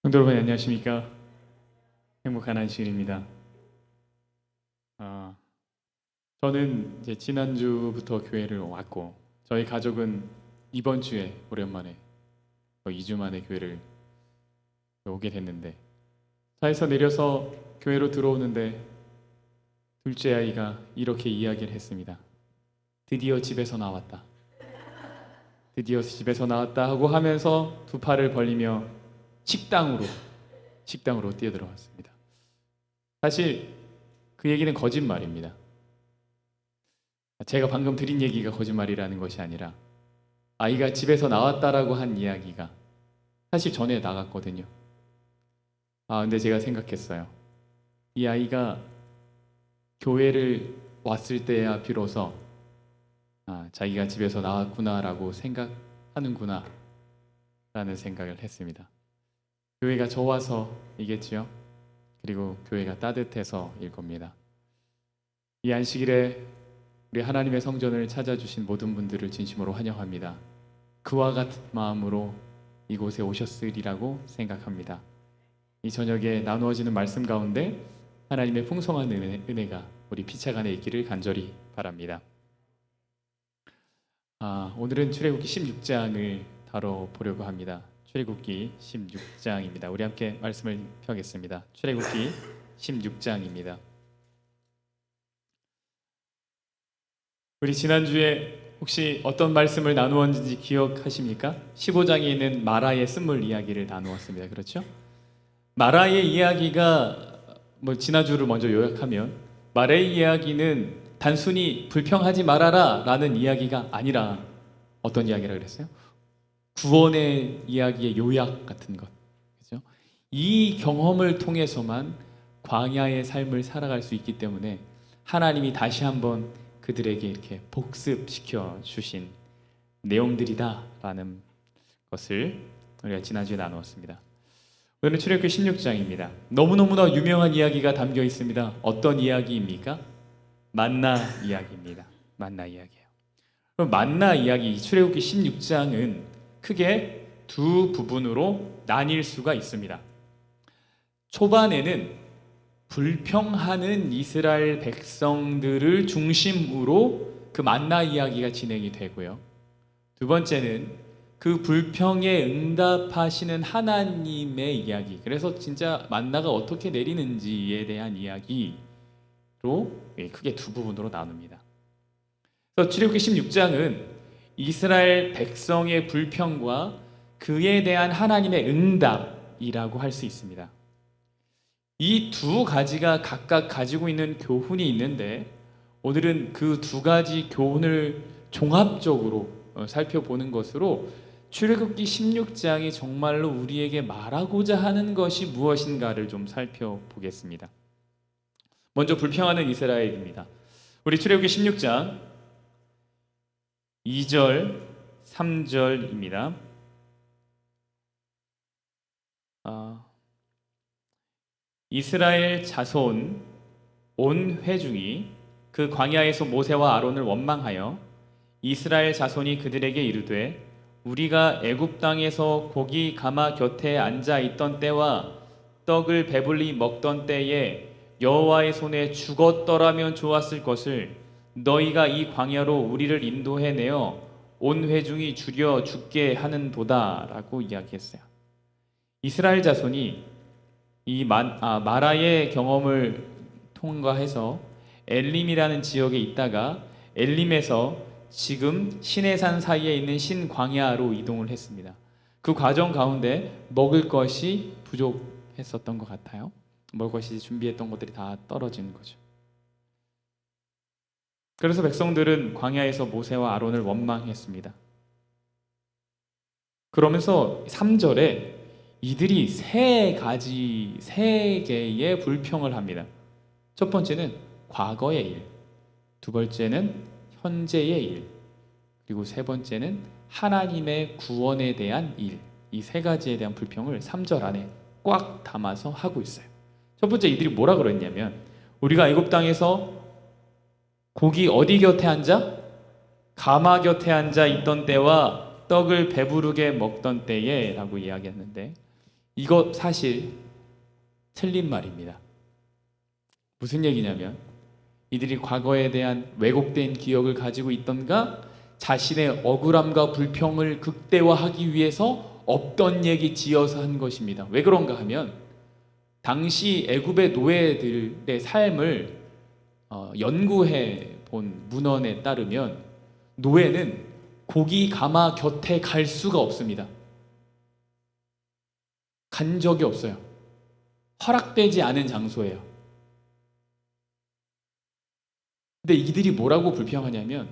성도 여러분 안녕하십니까? 행복한 안식일입니다. 저는 이제 지난주부터 교회를 왔고 저희 가족은 이번 주에 오랜만에 2주 만에 교회를 오게 됐는데 차에서 내려서 교회로 들어오는데 둘째 아이가 이렇게 이야기를 했습니다. 드디어 집에서 나왔다. 드디어 집에서 나왔다 하고 하면서 두 팔을 벌리며 식당으로 뛰어들어왔습니다. 사실 그 얘기는 거짓말입니다. 제가 방금 드린 얘기가 거짓말이라는 것이 아니라 아이가 집에서 나왔다라고 한 이야기가 사실 전에 나갔거든요. 근데 제가 생각했어요. 이 아이가 교회를 왔을 때야 비로소 자기가 집에서 나왔구나라고 생각하는구나 라는 생각을 했습니다. 교회가 좋아서이겠지요. 그리고 교회가 따뜻해서일 겁니다. 이 안식일에 우리 하나님의 성전을 찾아주신 모든 분들을 진심으로 환영합니다. 그와 같은 마음으로 이곳에 오셨으리라고 생각합니다. 이 저녁에 나누어지는 말씀 가운데 하나님의 풍성한 은혜가 우리 피차간에 있기를 간절히 바랍니다. 오늘은 출애굽기 16장을 다뤄보려고 합니다. 출애굽기 16장입니다. 우리 함께 말씀을 펴겠습니다. 출애굽기 16장입니다. 우리 지난주에 혹시 어떤 말씀을 나누었는지 기억하십니까? 15장에 있는 마라의 쓴물 이야기를 나누었습니다. 그렇죠? 마라의 이야기가 지난주를 먼저 요약하면 마라의 이야기는 단순히 불평하지 말아라 라는 이야기가 아니라 어떤 이야기라 그랬어요? 구원의 이야기의 요약 같은 것. 그죠? 이 경험을 통해서만 광야의 삶을 살아갈 수 있기 때문에 하나님이 다시 한번 그들에게 이렇게 복습시켜 주신 내용들이다라는 것을 우리가 지난주에 나누었습니다. 오늘은 출애굽기 16장입니다. 너무너무나 유명한 이야기가 담겨 있습니다. 어떤 이야기입니까? 만나 이야기입니다. 만나 이야기예요. 그럼 만나 이야기 출애굽기 16장은 크게 두 부분으로 나뉠 수가 있습니다. 초반에는 불평하는 이스라엘 백성들을 중심으로 그 만나 이야기가 진행이 되고요. 두 번째는 그 불평에 응답하시는 하나님의 이야기. 그래서 진짜 만나가 어떻게 내리는지에 대한 이야기로 크게 두 부분으로 나눕니다. 그래서 출애굽기 16장은 이스라엘 백성의 불평과 그에 대한 하나님의 응답이라고 할 수 있습니다. 이 두 가지가 각각 가지고 있는 교훈이 있는데 오늘은 그 두 가지 교훈을 종합적으로 살펴보는 것으로 출애굽기 16장이 정말로 우리에게 말하고자 하는 것이 무엇인가를 좀 살펴보겠습니다. 먼저 불평하는 이스라엘입니다. 우리 출애굽기 16장 2절, 3절입니다. 이스라엘 자손 온 회중이 그 광야에서 모세와 아론을 원망하여 이스라엘 자손이 그들에게 이르되 우리가 애굽 땅에서 고기 가마 곁에 앉아 있던 때와 떡을 배불리 먹던 때에 여호와의 손에 죽었더라면 좋았을 것을 너희가 이 광야로 우리를 인도해 내어 온 회중이 줄여 죽게 하는도다라고 이야기했어요. 이스라엘 자손이 이 마라의 경험을 통과해서 엘림이라는 지역에 있다가 엘림에서 지금 시내산 사이에 있는 신광야로 이동을 했습니다. 그 과정 가운데 먹을 것이 부족했었던 것 같아요. 먹을 것이 준비했던 것들이 다 떨어진 거죠. 그래서 백성들은 광야에서 모세와 아론을 원망했습니다. 그러면서 3절에 이들이 세 개의 불평을 합니다. 첫 번째는 과거의 일, 두 번째는 현재의 일, 그리고 세 번째는 하나님의 구원에 대한 일. 이 세 가지에 대한 불평을 3절 안에 꽉 담아서 하고 있어요. 첫 번째 이들이 뭐라 그랬냐면 우리가 애굽 땅에서 고기 어디 곁에 앉아? 가마 곁에 앉아 있던 때와 떡을 배부르게 먹던 때에 라고 이야기했는데 이거 사실 틀린 말입니다. 무슨 얘기냐면 이들이 과거에 대한 왜곡된 기억을 가지고 있던가 자신의 억울함과 불평을 극대화하기 위해서 없던 얘기 지어서 한 것입니다. 왜 그런가 하면 당시 애굽의 노예들의 삶을 연구해 본 문헌에 따르면 노예는 고기 가마 곁에 갈 수가 없습니다. 간 적이 없어요. 허락되지 않은 장소예요. 근데 이들이 뭐라고 불평하냐면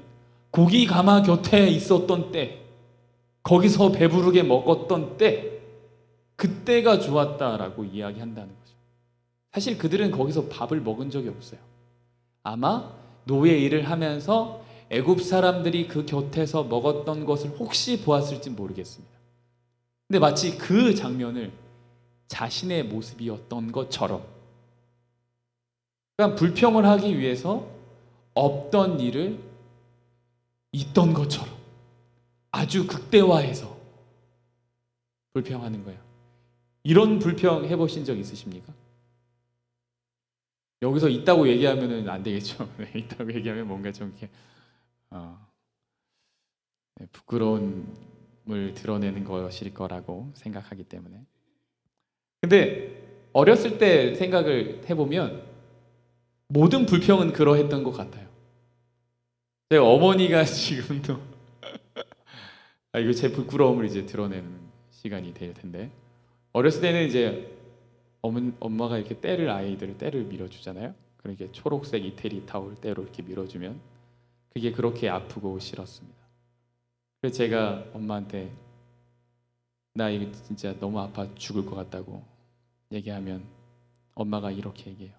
고기 가마 곁에 있었던 때, 거기서 배부르게 먹었던 때, 그때가 좋았다라고 이야기한다는 거죠. 사실 그들은 거기서 밥을 먹은 적이 없어요. 아마 노예 일을 하면서 애굽 사람들이 그 곁에서 먹었던 것을 혹시 보았을지 모르겠습니다. 근데 마치 그 장면을 자신의 모습이었던 것처럼, 그러니까 불평을 하기 위해서 없던 일을 있던 것처럼 아주 극대화해서 불평하는 거예요. 이런 불평 해보신 적 있으십니까? 여기서 있다고 얘기하면 안 되겠죠. 있다고 얘기하면 뭔가 좀 이렇게 부끄러움을 드러내는 것일 거라고 생각하기 때문에. 근데 어렸을 때 생각을 해보면 모든 불평은 그러했던 것 같아요. 제 어머니가 지금도 이거 제 부끄러움을 이제 드러내는 시간이 될 텐데, 어렸을 때는 이제 엄마가 이렇게 아이들을 때를 밀어주잖아요. 그렇게 초록색 이태리 타올 때로 이렇게 밀어주면 그게 그렇게 아프고 싫었습니다. 그래서 제가 엄마한테 나 이거 진짜 너무 아파 죽을 것 같다고 얘기하면 엄마가 이렇게 얘기해요.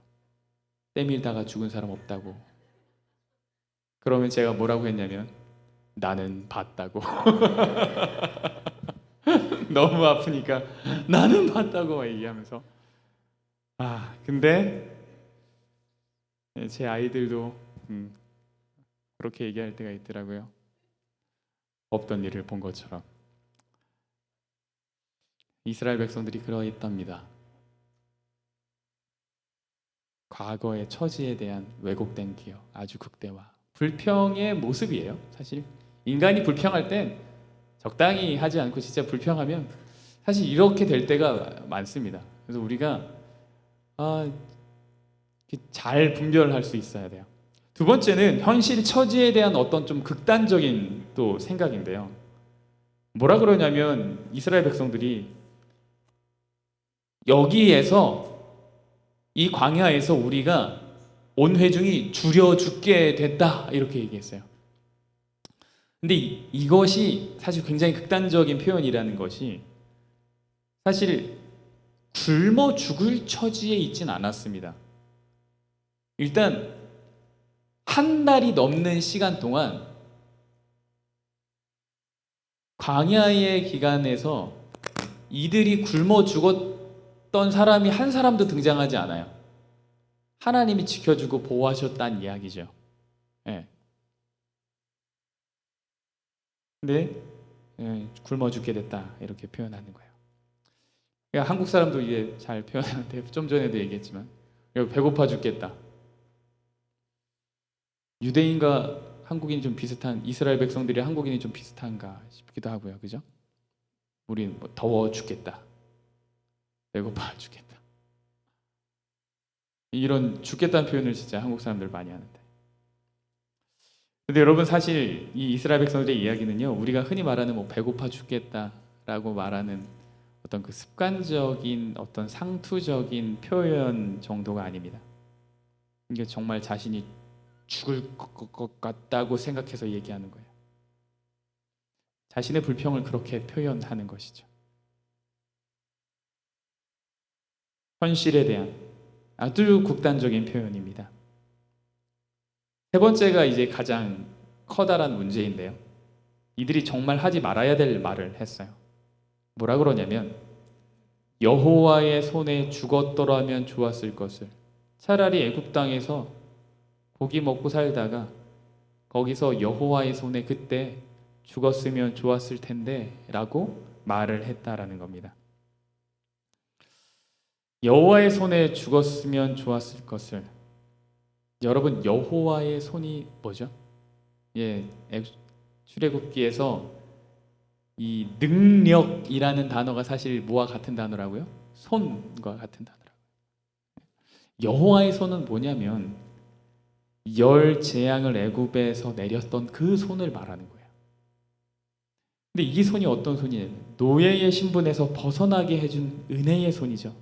때 밀다가 죽은 사람 없다고. 그러면 제가 뭐라고 했냐면 나는 봤다고. 너무 아프니까 나는 봤다고 막 얘기하면서. 근데 제 아이들도 그렇게 얘기할 때가 있더라고요. 없던 일을 본 것처럼. 이스라엘 백성들이 그러했답니다. 과거의 처지에 대한 왜곡된 기억, 아주 극대화, 불평의 모습이에요. 사실 인간이 불평할 땐 적당히 하지 않고 진짜 불평하면 사실 이렇게 될 때가 많습니다. 그래서 우리가 잘 분별할 수 있어야 돼요. 두 번째는 현실 처지에 대한 어떤 좀 극단적인 또 생각인데요. 뭐라 그러냐면 이스라엘 백성들이 여기에서 이 광야에서 우리가 온 회중이 줄여 죽게 됐다 이렇게 얘기했어요. 근데 이것이 사실 굉장히 극단적인 표현이라는 것이 사실 굶어 죽을 처지에 있진 않았습니다. 일단 한 달이 넘는 시간 동안 광야의 기간에서 이들이 굶어 죽었던 사람이 한 사람도 등장하지 않아요. 하나님이 지켜주고 보호하셨다는 이야기죠. 예. 근데 굶어 죽게 됐다 이렇게 표현하는 거예요. 그러니까 한국 사람도 이게 잘 표현하는데 좀 전에도 얘기했지만 배고파 죽겠다. 유대인과 한국인이 좀 비슷한, 이스라엘 백성들이 한국인이 좀 비슷한가 싶기도 하고요. 그죠? 우린 뭐 더워 죽겠다. 배고파 죽겠다. 이런 죽겠다는 표현을 진짜 한국 사람들 많이 하는데. 근데 여러분 사실 이 이스라엘 백성들의 이야기는요, 우리가 흔히 말하는 뭐 배고파 죽겠다라고 말하는 어떤 그 습관적인 어떤 상투적인 표현 정도가 아닙니다. 이게 정말 자신이 죽을 것 같다고 생각해서 얘기하는 거예요. 자신의 불평을 그렇게 표현하는 것이죠. 현실에 대한 아주 극단적인 표현입니다. 세 번째가 이제 가장 커다란 문제인데요. 이들이 정말 하지 말아야 될 말을 했어요. 뭐라 그러냐면 여호와의 손에 죽었더라면 좋았을 것을, 차라리 애굽 땅에서 고기 먹고 살다가 거기서 여호와의 손에 그때 죽었으면 좋았을 텐데 라고 말을 했다라는 겁니다. 여호와의 손에 죽었으면 좋았을 것을. 여러분, 여호와의 손이 뭐죠? 예, 출애굽기에서 이 능력이라는 단어가 사실 뭐와 같은 단어라고요? 손과 같은 단어라고요. 여호와의 손은 뭐냐면 열 재앙을 애굽에서 내렸던 그 손을 말하는 거예요. 근데 이 손이 어떤 손이냐면 노예의 신분에서 벗어나게 해준 은혜의 손이죠.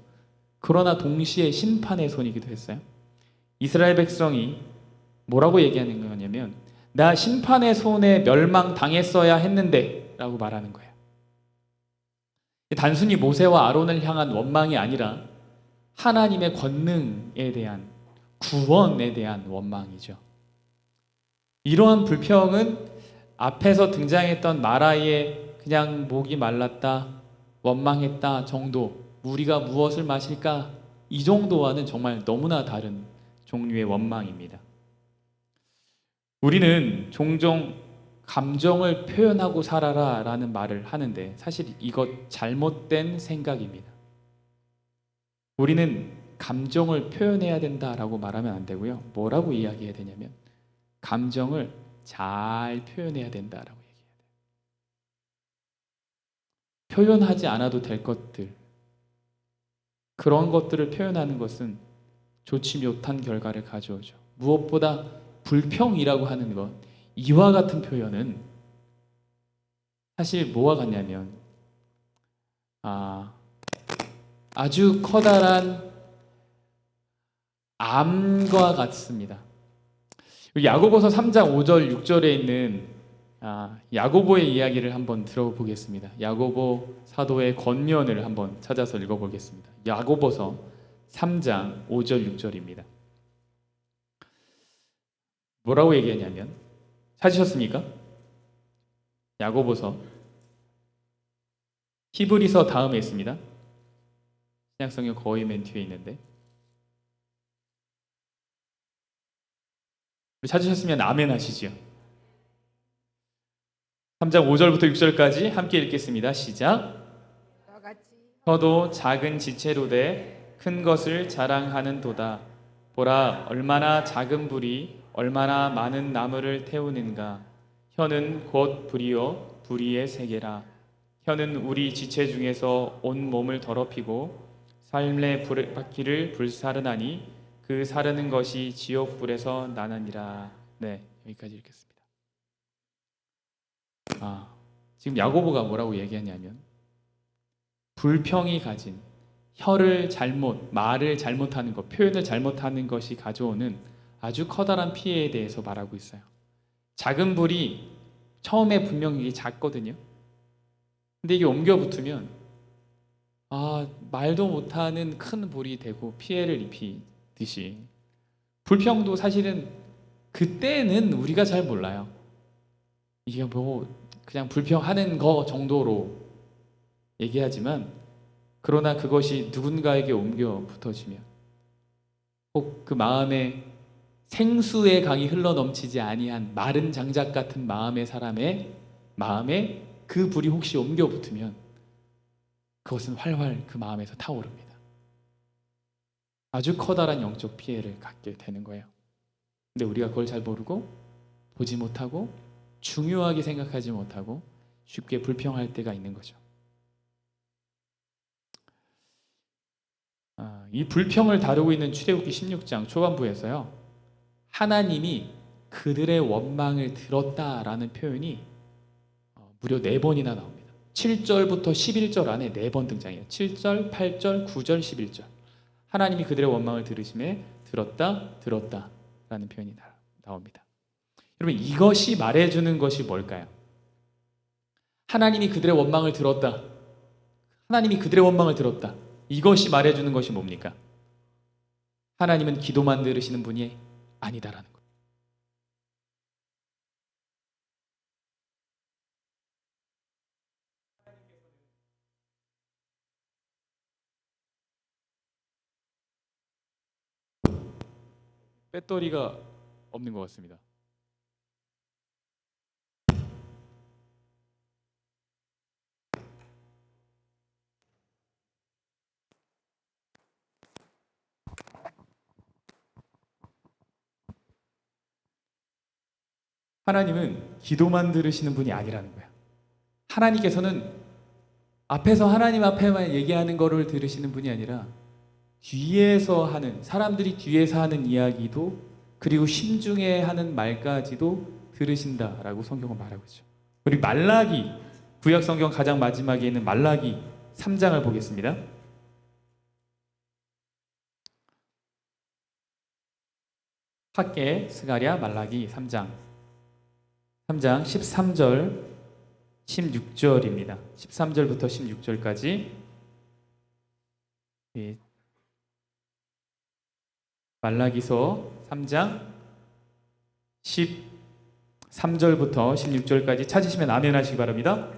그러나 동시에 심판의 손이기도 했어요. 이스라엘 백성이 뭐라고 얘기하는 거냐면 나 심판의 손에 멸망당했어야 했는데 라고 말하는 거예요. 단순히 모세와 아론을 향한 원망이 아니라 하나님의 권능에 대한, 구원에 대한 원망이죠. 이러한 불평은 앞에서 등장했던 마라의 그냥 목이 말랐다, 원망했다 정도, 우리가 무엇을 마실까, 이 정도와는 정말 너무나 다른 종류의 원망입니다. 우리는 종종 감정을 표현하고 살아라 라는 말을 하는데 사실 이것 잘못된 생각입니다. 우리는 감정을 표현해야 된다라고 말하면 안 되고요. 뭐라고 이야기해야 되냐면 감정을 잘 표현해야 된다라고 얘기해야 돼요. 표현하지 않아도 될 것들, 그런 것들을 표현하는 것은 좋지 못한 결과를 가져오죠. 무엇보다 불평이라고 하는 것, 이와 같은 표현은 사실 뭐와 같냐면 아주 커다란 암과 같습니다. 야고보서 3장 5절 6절에 있는 야고보의 이야기를 한번 들어보겠습니다. 야고보 사도의 권면을 한번 찾아서 읽어보겠습니다. 야고보서 3장 5절 6절입니다. 뭐라고 얘기하냐면, 찾으셨습니까? 야고보서 히브리서 다음에 있습니다. 신약성경 거의 맨 뒤에 있는데, 찾으셨으면 아멘 하시지요. 3장 5절부터 6절까지 함께 읽겠습니다. 시작. 저도 작은 지체로 돼 큰 것을 자랑하는 도다. 보라, 얼마나 작은 불이 얼마나 많은 나무를 태우는가. 혀는 곧 불이요 불의의 세계라. 혀는 우리 지체 중에서 온 몸을 더럽히고 삶의 바퀴를 불사르나니 그 사르는 것이 지옥 불에서 나느니라. 네, 여기까지 읽겠습니다. 지금 야고보가 뭐라고 얘기하냐면 불평이 가진 말을 잘못하는 것, 표현을 잘못하는 것이 가져오는 아주 커다란 피해에 대해서 말하고 있어요. 작은 불이 처음에 분명히 이게 작거든요. 근데 이게 옮겨 붙으면 말도 못하는 큰 불이 되고 피해를 입히듯이 불평도 사실은 그때는 우리가 잘 몰라요. 이게 그냥 불평하는 거 정도로 얘기하지만 그러나 그것이 누군가에게 옮겨 붙어지면 혹 그 마음에 생수의 강이 흘러넘치지 아니한 마른 장작 같은 마음의 사람의 마음에 그 불이 혹시 옮겨 붙으면 그것은 활활 그 마음에서 타오릅니다. 아주 커다란 영적 피해를 갖게 되는 거예요. 근데 우리가 그걸 잘 모르고 보지 못하고 중요하게 생각하지 못하고 쉽게 불평할 때가 있는 거죠. 이 불평을 다루고 있는 출애굽기 16장 초반부에서요, 하나님이 그들의 원망을 들었다라는 표현이 무려 4번이나 나옵니다. 7절부터 11절 안에 4번 등장해요. 7절, 8절, 9절, 11절. 하나님이 그들의 원망을 들으심에 들었다 라는 표현이 나옵니다. 여러분, 이것이 말해주는 것이 뭘까요? 하나님이 그들의 원망을 들었다. 하나님이 그들의 원망을 들었다. 이것이 말해주는 것이 뭡니까? 하나님은 기도만 들으시는 분이 아니다라는 것. 배터리가 없는 것 같습니다. 하나님은 기도만 들으시는 분이 아니라는 거야. 하나님께서는 앞에서 하나님 앞에만 얘기하는 거를 들으시는 분이 아니라 뒤에서 하는, 사람들이 뒤에서 하는 이야기도, 그리고 심중에 하는 말까지도 들으신다라고 성경은 말하고 있죠. 우리 말라기, 구약 성경 가장 마지막에 있는 말라기 3장을 보겠습니다. 학개, 스가랴, 말라기 3장 13절 16절입니다. 13절부터 16절까지 말라기서 3장 13절부터 16절까지 찾으시면 아멘 하시기 바랍니다.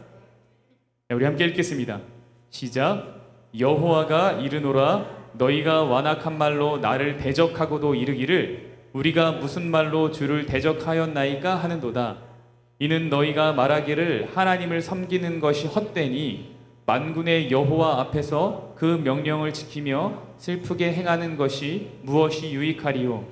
우리 함께 읽겠습니다. 시작. 여호와가 이르노라 너희가 완악한 말로 나를 대적하고도 이르기를 우리가 무슨 말로 주를 대적하였나이까 하는도다. 이는 너희가 말하기를 하나님을 섬기는 것이 헛되니 만군의 여호와 앞에서 그 명령을 지키며 슬프게 행하는 것이 무엇이 유익하리요.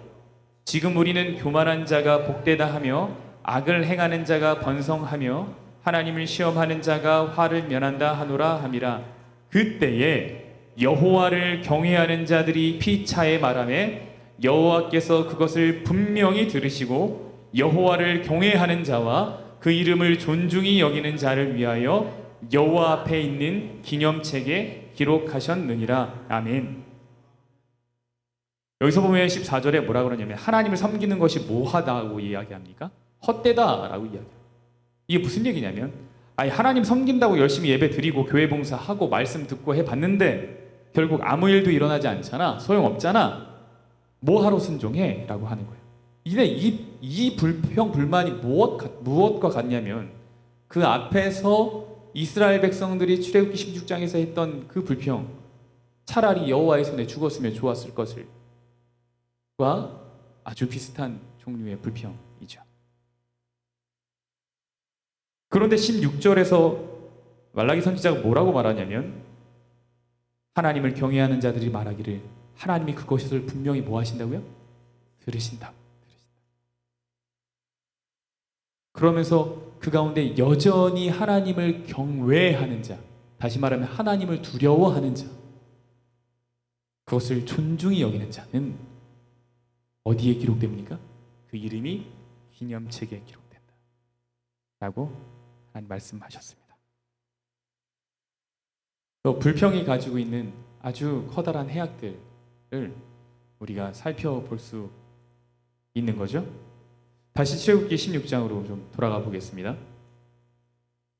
지금 우리는 교만한 자가 복되다 하며 악을 행하는 자가 번성하며 하나님을 시험하는 자가 화를 면한다 하노라 함이라. 그때에 여호와를 경외하는 자들이 피차에 말하매 여호와께서 그것을 분명히 들으시고 여호와를 경외하는 자와 그 이름을 존중히 여기는 자를 위하여 여호와 앞에 있는 기념책에 기록하셨느니라. 아멘. 여기서 보면 14절에 뭐라 그러냐면 하나님을 섬기는 것이 뭐하다고 이야기합니까? 헛되다라고 이야기해요. 이게 무슨 얘기냐면 하나님 섬긴다고 열심히 예배 드리고 교회 봉사하고 말씀 듣고 해봤는데 결국 아무 일도 일어나지 않잖아. 소용없잖아. 뭐하러 순종해? 라고 하는 거예요. 이제 이 불평, 불만이 무엇과 같냐면 그 앞에서 이스라엘 백성들이 출애굽기 16장에서 했던 그 불평, 차라리 여호와의 손에 죽었으면 좋았을 것을 과 아주 비슷한 종류의 불평이죠. 그런데 16절에서 말라기 선지자가 뭐라고 말하냐면 하나님을 경외하는 자들이 말하기를 하나님이 그것을 분명히 뭐 하신다고요? 들으신다. 그러면서 그 가운데 여전히 하나님을 경외하는 자, 다시 말하면 하나님을 두려워하는 자, 그것을 존중히 여기는 자는 어디에 기록됩니까? 그 이름이 기념책에 기록된다 라고 하나님 말씀하셨습니다. 또 불평이 가지고 있는 아주 커다란 해악들을 우리가 살펴볼 수 있는 거죠. 다시 출애굽기 16장으로 좀 돌아가 보겠습니다.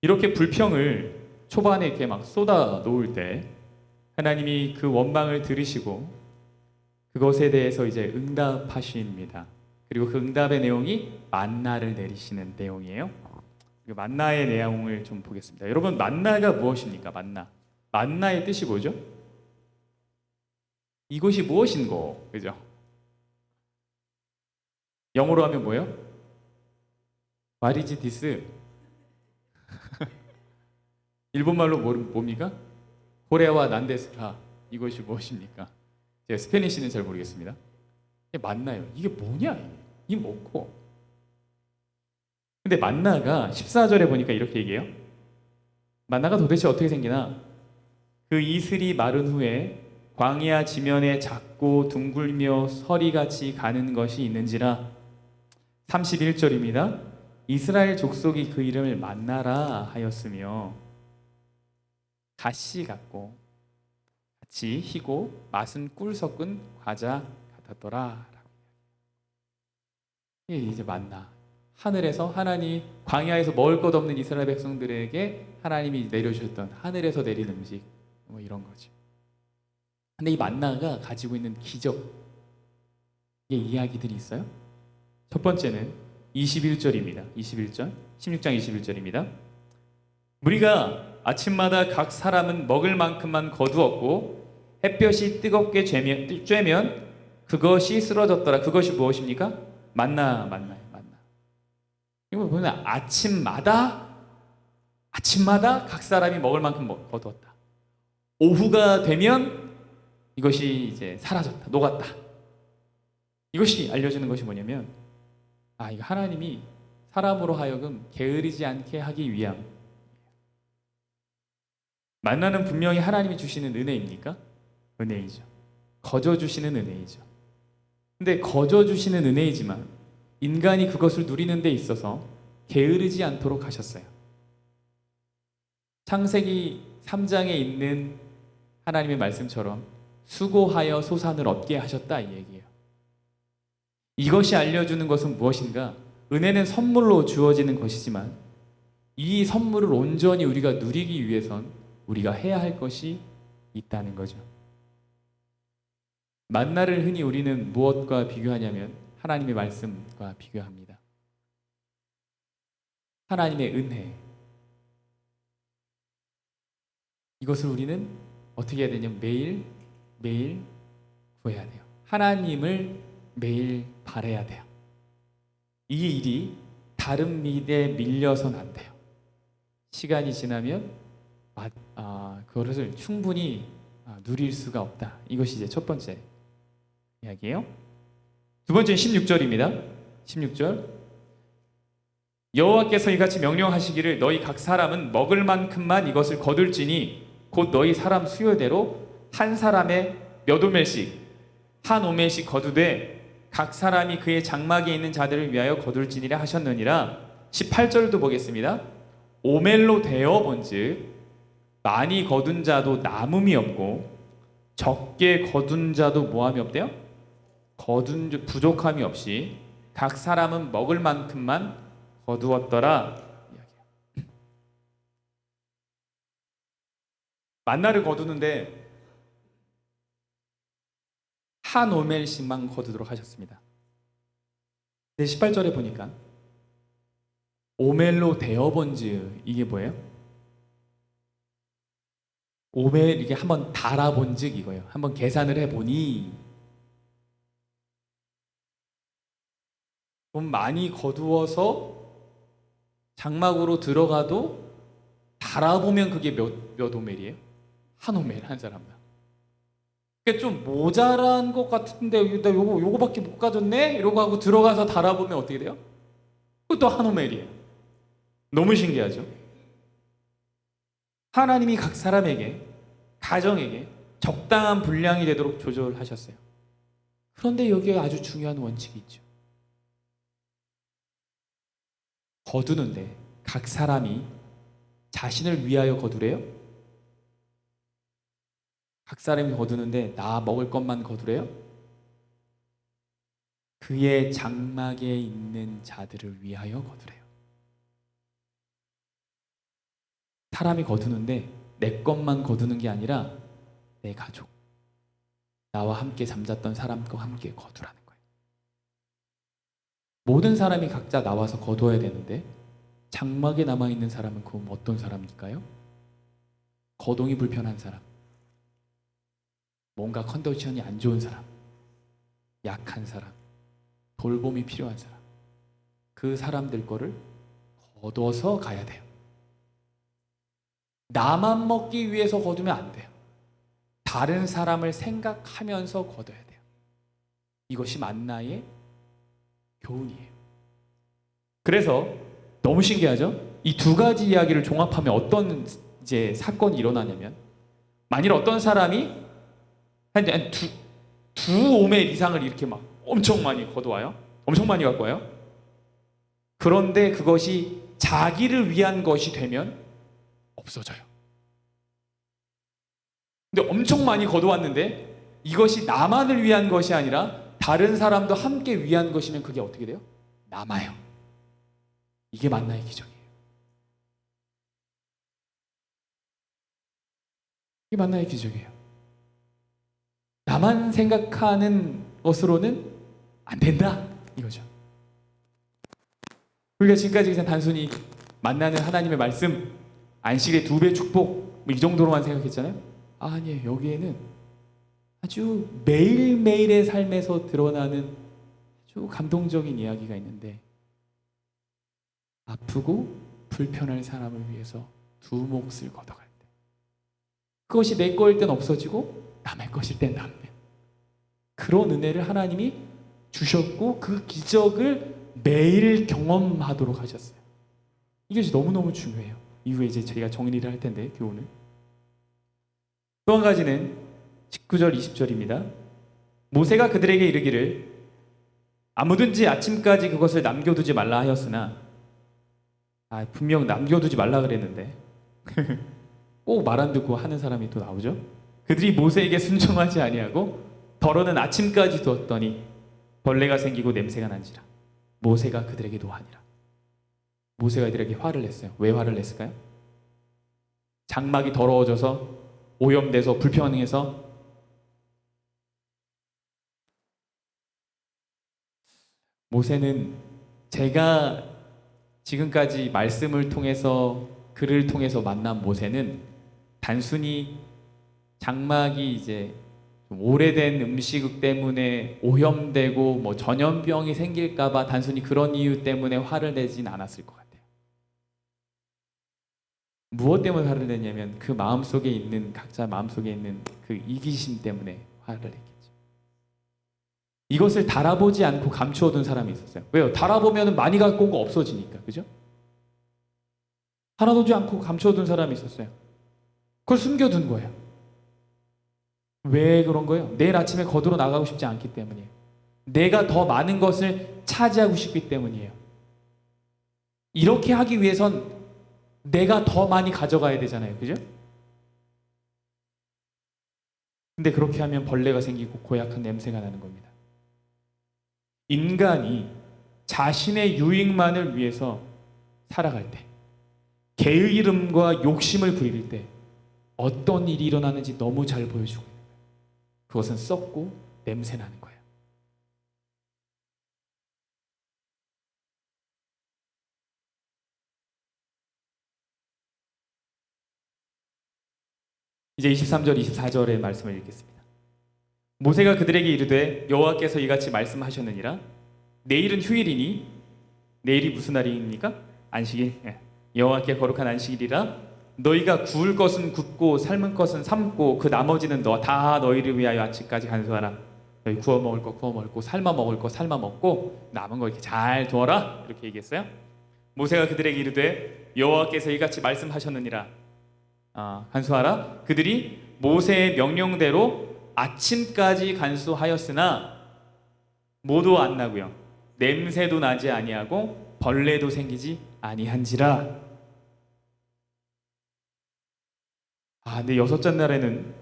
이렇게 불평을 초반에 이렇게 막 쏟아 놓을 때 하나님이 그 원망을 들으시고 그것에 대해서 이제 응답하십니다. 그리고 그 응답의 내용이 만나를 내리시는 내용이에요. 만나의 내용을 좀 보겠습니다. 여러분, 만나가 무엇입니까? 만나의 뜻이 뭐죠? 이것이 무엇인고, 그죠? 영어로 하면 뭐예요? What is this? 일본말로 뭡니까? 고레와 난데스카. 이것이 무엇입니까? 제가 스페니쉬는 잘 모르겠습니다. 만나요. 이게 뭐냐? 이게 뭐고? 근데 만나가 14절에 보니까 이렇게 얘기해요. 만나가 도대체 어떻게 생기나? 그 이슬이 마른 후에 광야 지면에 작고 둥글며 서리같이 가는 것이 있는지라. 31절입니다. 이스라엘 족속이 그 이름을 만나라 하였으며 가시 같고 같이 희고 맛은 꿀 섞은 과자 같았더라. 이게 이제 만나. 하늘에서 하나님, 광야에서 먹을 것 없는 이스라엘 백성들에게 하나님이 내려주셨던 하늘에서 내린 음식, 뭐 이런 거지. 근데 이 만나가 가지고 있는 기적의 이야기들이 있어요. 첫 번째는 21절입니다. 21절, 16장 21절입니다. 우리가 아침마다 각 사람은 먹을 만큼만 거두었고 햇볕이 뜨겁게 쬐면 그것이 쓰러졌더라. 그것이 무엇입니까? 만나예요. 이거 보면 아침마다 각 사람이 먹을 만큼 거두었다. 오후가 되면 이것이 이제 사라졌다, 녹았다. 이것이 알려주는 것이 뭐냐면 이거 하나님이 사람으로 하여금 게으르지 않게 하기 위함. 만나는 분명히 하나님이 주시는 은혜입니까? 은혜이죠. 거저 주시는 은혜이죠. 근데 거저 주시는 은혜이지만 인간이 그것을 누리는 데 있어서 게으르지 않도록 하셨어요. 창세기 3장에 있는 하나님의 말씀처럼 수고하여 소산을 얻게 하셨다, 이 얘기예요. 이것이 알려주는 것은 무엇인가? 은혜는 선물로 주어지는 것이지만 이 선물을 온전히 우리가 누리기 위해선 우리가 해야 할 것이 있다는 거죠. 만나를 흔히 우리는 무엇과 비교하냐면 하나님의 말씀과 비교합니다. 하나님의 은혜. 이것을 우리는 어떻게 해야 되냐면 매일 구해야 돼요. 하나님을 매일 바라야 돼요. 이 일이 다른 일에 밀려서는 안 돼요. 시간이 지나면 그것을 충분히 누릴 수가 없다. 이것이 이제 첫 번째 이야기예요. 두 번째는 16절입니다. 16절. 여호와께서 이같이 명령하시기를 너희 각 사람은 먹을 만큼만 이것을 거둘지니 곧 너희 사람 수요대로 한 사람의 몇 오멜씩 한 오멜씩 거두되 각 사람이 그의 장막에 있는 자들을 위하여 거둘지니라 하셨느니라. 18절도 보겠습니다. 오멜로 되어 본즉 많이 거둔 자도 남음이 없고 적게 거둔 자도 뭐함이 없대요? 부족함이 없이 각 사람은 먹을 만큼만 거두었더라. 만나를 거두는데 한 오멜씩만 거두도록 하셨습니다. 18절에 보니까 오멜로 되어본즉 이게 뭐예요? 오멜 이게 한번 달아본즉 이거예요. 한번 계산을 해보니 좀 많이 거두어서 장막으로 들어가도 달아보면 그게 몇 오멜이에요? 한 오멜 한 사람당. 그게 좀 모자란 것 같은데 나 요거밖에 못 가졌네? 이러고 하고 들어가서 달아보면 어떻게 돼요? 그것도 한 오멜이에요. 너무 신기하죠? 하나님이 각 사람에게, 가정에게 적당한 분량이 되도록 조절하셨어요. 그런데 여기에 아주 중요한 원칙이 있죠. 거두는데 각 사람이 자신을 위하여 거두래요? 각 사람이 거두는데 나 먹을 것만 거두래요? 그의 장막에 있는 자들을 위하여 거두래요. 사람이 거두는데 내 것만 거두는 게 아니라 내 가족, 나와 함께 잠잤던 사람과 함께 거두라는 거예요. 모든 사람이 각자 나와서 거두어야 되는데 장막에 남아있는 사람은 그럼 어떤 사람일까요? 거동이 불편한 사람, 뭔가 컨디션이 안 좋은 사람, 약한 사람, 돌봄이 필요한 사람, 그 사람들 거를 거둬서 가야 돼요. 나만 먹기 위해서 거두면 안 돼요. 다른 사람을 생각하면서 거둬야 돼요. 이것이 만나의 교훈이에요. 그래서 너무 신기하죠? 이 두 가지 이야기를 종합하면 어떤 이제 사건이 일어나냐면, 만일 어떤 사람이 한 두 오멜 이상을 이렇게 막 엄청 많이 거두어요. 엄청 많이 갖고 와요. 그런데 그것이 자기를 위한 것이 되면 없어져요. 근데 엄청 많이 거두었는데 이것이 나만을 위한 것이 아니라 다른 사람도 함께 위한 것이면 그게 어떻게 돼요? 남아요. 이게 만나의 기적이에요. 이게 만나의 기적이에요. 나만 생각하는 것으로는 안 된다 이거죠. 우리가 지금까지 그냥 단순히 만나는 하나님의 말씀, 안식의 2배 축복 뭐 이 정도로만 생각했잖아요. 아니에요. 여기에는 아주 매일매일의 삶에서 드러나는 아주 감동적인 이야기가 있는데, 아프고 불편할 사람을 위해서 두 몫을 걷어갈 때 그것이 내 거일 땐 없어지고 남의 것일 땐 남는 그런 은혜를 하나님이 주셨고 그 기적을 매일 경험하도록 하셨어요. 이것이 너무너무 중요해요. 이후에 이제 저희가 정리를 할 텐데, 교훈을. 또 한 가지는 19절 20절입니다. 모세가 그들에게 이르기를 아무든지 아침까지 그것을 남겨두지 말라 하였으나, 분명 남겨두지 말라 그랬는데 꼭 말 안 듣고 하는 사람이 또 나오죠. 그들이 모세에게 순종하지 아니하고 더러는 아침까지 두었더니 벌레가 생기고 냄새가 난지라. 모세가 그들에게 노하니라. 모세가 이들에게 화를 냈어요. 왜 화를 냈을까요? 장막이 더러워져서, 오염돼서, 불평해서. 모세는, 제가 지금까지 말씀을 통해서, 글을 통해서 만난 모세는 단순히 장막이 이제 좀 오래된 음식 때문에 오염되고 뭐 전염병이 생길까봐 단순히 그런 이유 때문에 화를 내진 않았을 것 같아요. 무엇 때문에 화를 내냐면 그 마음속에 있는, 각자 마음속에 있는 그 이기심 때문에 화를 냈겠죠. 이것을 달아보지 않고 감추어둔 사람이 있었어요. 왜요? 달아보면 많이 갖고 온 거 없어지니까. 그죠? 달아두지 않고 감추어둔 사람이 있었어요. 그걸 숨겨둔 거예요. 왜 그런 거예요? 내일 아침에 거두러 나가고 싶지 않기 때문이에요. 내가 더 많은 것을 차지하고 싶기 때문이에요. 이렇게 하기 위해선 내가 더 많이 가져가야 되잖아요. 그죠? 근데 그렇게 하면 벌레가 생기고 고약한 냄새가 나는 겁니다. 인간이 자신의 유익만을 위해서 살아갈 때, 게으름과 욕심을 부릴 때 어떤 일이 일어나는지 너무 잘 보여주고 있는 거예요. 그것은 썩고 냄새 나는 거예요. 이제 23절 24절의 말씀을 읽겠습니다. 모세가 그들에게 이르되 여호와께서 이같이 말씀하셨느니라. 내일은 휴일이니, 내일이 무슨 날입니까? 안식일. 여호와께 거룩한 안식일이라. 너희가 구울 것은 굽고 삶은 것은 삶고 그 나머지는 다 너희를 위하여 아침까지 간수하라. 너희 구워 먹을 거 구워 먹고, 삶아 먹을 거 삶아 먹고, 남은 거 이렇게 잘 두어라. 이렇게 얘기했어요. 모세가 그들에게 이르되 여호와께서 이같이 말씀하셨느니라. 간수하라. 그들이 모세의 명령대로 아침까지 간수하였으나 모도 안 나고요, 냄새도 나지 아니하고 벌레도 생기지 아니한지라. 근데 여섯째 날에는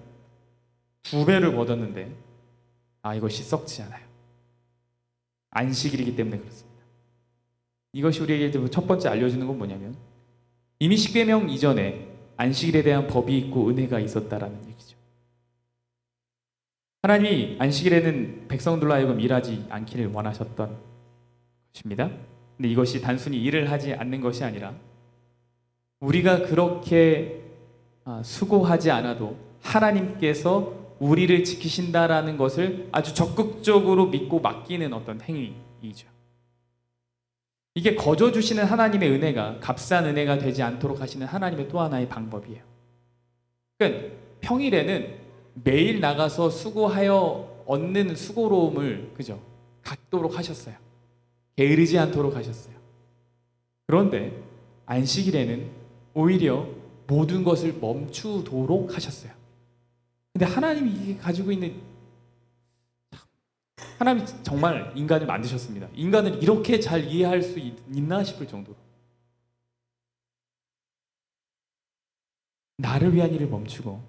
2배를 거뒀는데 이것이 썩지 않아요. 안식일이기 때문에 그렇습니다. 이것이 우리에게 첫 번째 알려주는 건 뭐냐면, 이미 십계명 이전에 안식일에 대한 법이 있고 은혜가 있었다라는 얘기죠. 하나님이 안식일에는 백성들로 하여금 일하지 않기를 원하셨던 것입니다. 근데 이것이 단순히 일을 하지 않는 것이 아니라 우리가 그렇게 수고하지 않아도 하나님께서 우리를 지키신다라는 것을 아주 적극적으로 믿고 맡기는 어떤 행위이죠. 이게 거저 주시는 하나님의 은혜가 값싼 은혜가 되지 않도록 하시는 하나님의 또 하나의 방법이에요. 그러니까 평일에는 매일 나가서 수고하여 얻는 수고로움을 갖도록 하셨어요. 게으르지 않도록 하셨어요. 그런데 안식일에는 오히려 모든 것을 멈추도록 하셨어요. 근데 하나님이 이게 가지고 있는, 하나님이 정말 인간을 만드셨습니다. 인간을 이렇게 잘 이해할 수 있나 싶을 정도로 나를 위한 일을 멈추고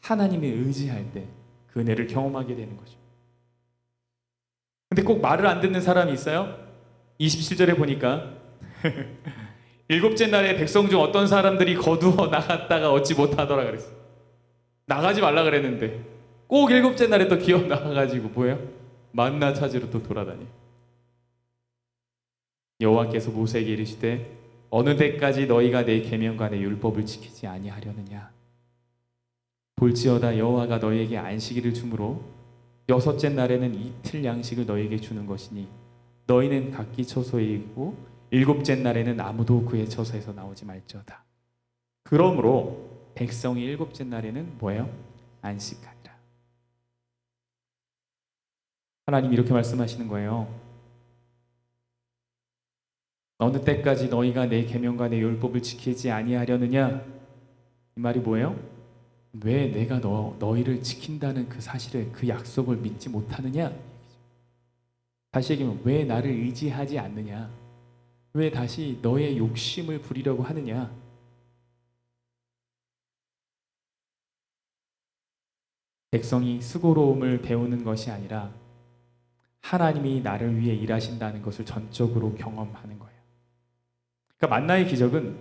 하나님에 의지할 때 그 은혜를 경험하게 되는 거죠. 근데 꼭 말을 안 듣는 사람이 있어요. 27절에 보니까 일곱째 날에 백성 중 어떤 사람들이 거두어 나갔다가 얻지 못하더라 그랬어요. 나가지 말라 그랬는데 꼭 일곱째 날에 또 기어 나가가지고 뭐예요? 만나 찾으러 또 돌아다니. 여호와께서 모세에게 이르시되 어느 때까지 너희가 내 계명과 내 율법을 지키지 아니하려느냐. 볼지어다 여호와가 너희에게 안식일을 주므로 여섯째 날에는 이틀 양식을 너희에게 주는 것이니 너희는 각기 처소에 있고 일곱째 날에는 아무도 그의 처소에서 나오지 말지어다. 그러므로 백성이 일곱째 날에는 뭐예요? 안식하리라. 하나님 이렇게 말씀하시는 거예요. 어느 때까지 너희가 내 계명과 내 율법을 지키지 아니하려느냐? 이 말이 뭐예요? 왜 내가 너희를 지킨다는 그 사실을, 그 약속을 믿지 못하느냐? 다시 얘기하면 왜 나를 의지하지 않느냐? 왜 다시 너의 욕심을 부리려고 하느냐? 백성이 수고로움을 배우는 것이 아니라 하나님이 나를 위해 일하신다는 것을 전적으로 경험하는 거예요. 그러니까 만나의 기적은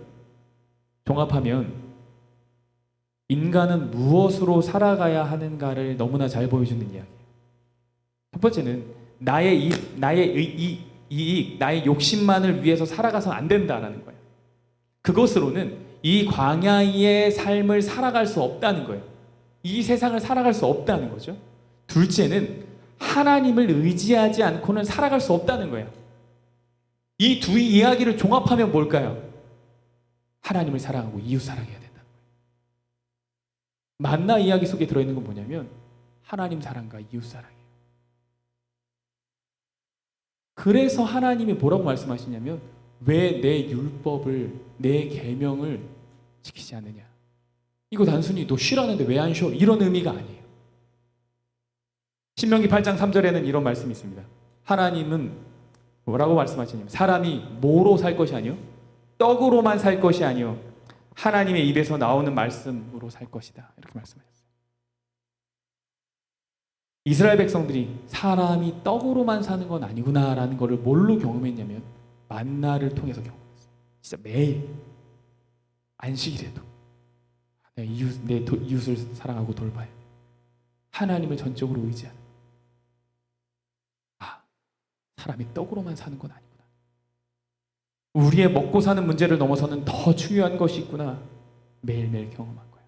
종합하면 인간은 무엇으로 살아가야 하는가를 너무나 잘 보여주는 이야기예요. 첫 번째는 나의 이익, 나의 욕심만을 위해서 살아가서 안 된다라는 거예요. 그것으로는 이 광야의 삶을 살아갈 수 없다는 거예요. 이 세상을 살아갈 수 없다는 거죠. 둘째는 하나님을 의지하지 않고는 살아갈 수 없다는 거예요. 이 두 이야기를 종합하면 뭘까요? 하나님을 사랑하고 이웃 사랑해야 된다는 거예요. 만나 이야기 속에 들어있는 건 뭐냐면 하나님 사랑과 이웃 사랑이에요. 그래서 하나님이 뭐라고 말씀하시냐면 왜 내 율법을, 내 계명을 지키지 않느냐? 이거 단순히 너 쉬라는데 왜 안 쉬어? 이런 의미가 아니에요. 신명기 8장 3절에는 이런 말씀이 있습니다. 하나님은 뭐라고 말씀하시냐면 사람이 뭐로 살 것이 아니요? 떡으로만 살 것이 아니요. 하나님의 입에서 나오는 말씀으로 살 것이다. 이렇게 말씀하셨어요. 이스라엘 백성들이 사람이 떡으로만 사는 건 아니구나라는 것을 뭘로 경험했냐면 만나를 통해서 경험했어요. 진짜 매일 안식일에도 내 이웃을 사랑하고 돌봐야 돼. 하나님을 전적으로 의지하는. 사람이 떡으로만 사는 건 아니구나. 우리의 먹고 사는 문제를 넘어서는 더 중요한 것이 있구나. 매일매일 경험한 거예요.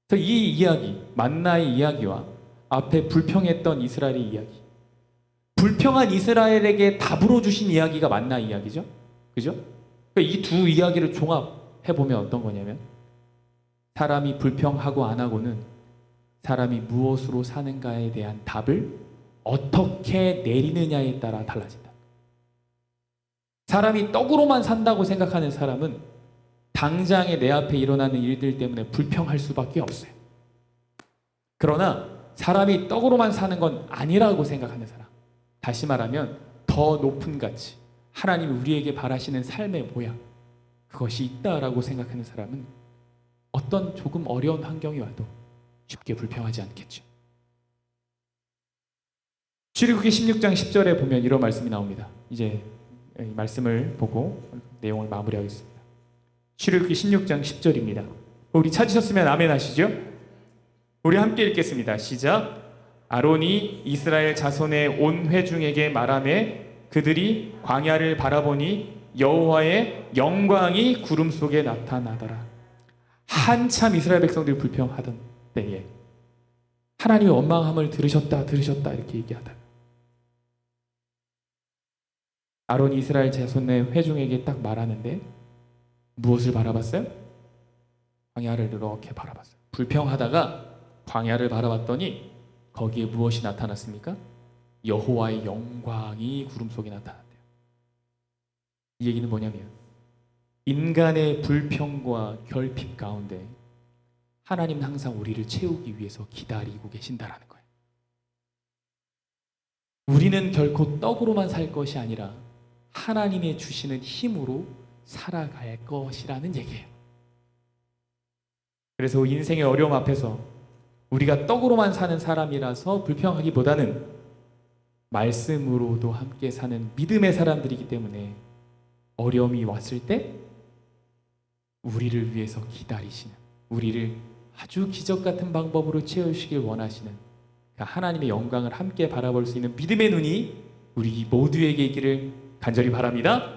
그래서 이 이야기, 만나의 이야기와 앞에 불평했던 이스라엘의 이야기, 불평한 이스라엘에게 답으로 주신 이야기가 만나 이야기죠. 그죠? 그러니까 이 두 이야기를 종합해보면 어떤 거냐면 사람이 불평하고 안 하고는 사람이 무엇으로 사는가에 대한 답을 어떻게 내리느냐에 따라 달라진다. 사람이 떡으로만 산다고 생각하는 사람은 당장에 내 앞에 일어나는 일들 때문에 불평할 수밖에 없어요. 그러나 사람이 떡으로만 사는 건 아니라고 생각하는 사람, 다시 말하면 더 높은 가치, 하나님이 우리에게 바라시는 삶의 모양, 그것이 있다라고 생각하는 사람은 어떤 조금 어려운 환경이 와도 쉽게 불평하지 않겠죠. 출애굽기 16장 10절에 보면 이런 말씀이 나옵니다. 이제 이 말씀을 보고 내용을 마무리하겠습니다. 출애굽기 16장 10절입니다. 우리 찾으셨으면 아멘 하시죠? 우리 함께 읽겠습니다. 시작. 아론이 이스라엘 자손의 온 회중에게 말하매 그들이 광야를 바라보니 여호와의 영광이 구름 속에 나타나더라. 한참 이스라엘 백성들이 불평하던 때에 하나님의 원망함을 들으셨다 이렇게 얘기하다가 아론이 이스라엘 자손의 회중에게 딱 말하는데 무엇을 바라봤어요? 광야를 이렇게 바라봤어요. 불평하다가 광야를 바라봤더니 거기에 무엇이 나타났습니까? 여호와의 영광이 구름 속에 나타났대요. 이 얘기는 뭐냐면 인간의 불평과 결핍 가운데 하나님은 항상 우리를 채우기 위해서 기다리고 계신다라는 거예요. 우리는 결코 떡으로만 살 것이 아니라 하나님의 주시는 힘으로 살아갈 것이라는 얘기예요. 그래서 인생의 어려움 앞에서 우리가 떡으로만 사는 사람이라서 불평하기보다는 말씀으로도 함께 사는 믿음의 사람들이기 때문에 어려움이 왔을 때 우리를 위해서 기다리시는, 우리를 아주 기적 같은 방법으로 채우시길 원하시는 하나님의 영광을 함께 바라볼 수 있는 믿음의 눈이 우리 모두에게 있기를 간절히 바랍니다.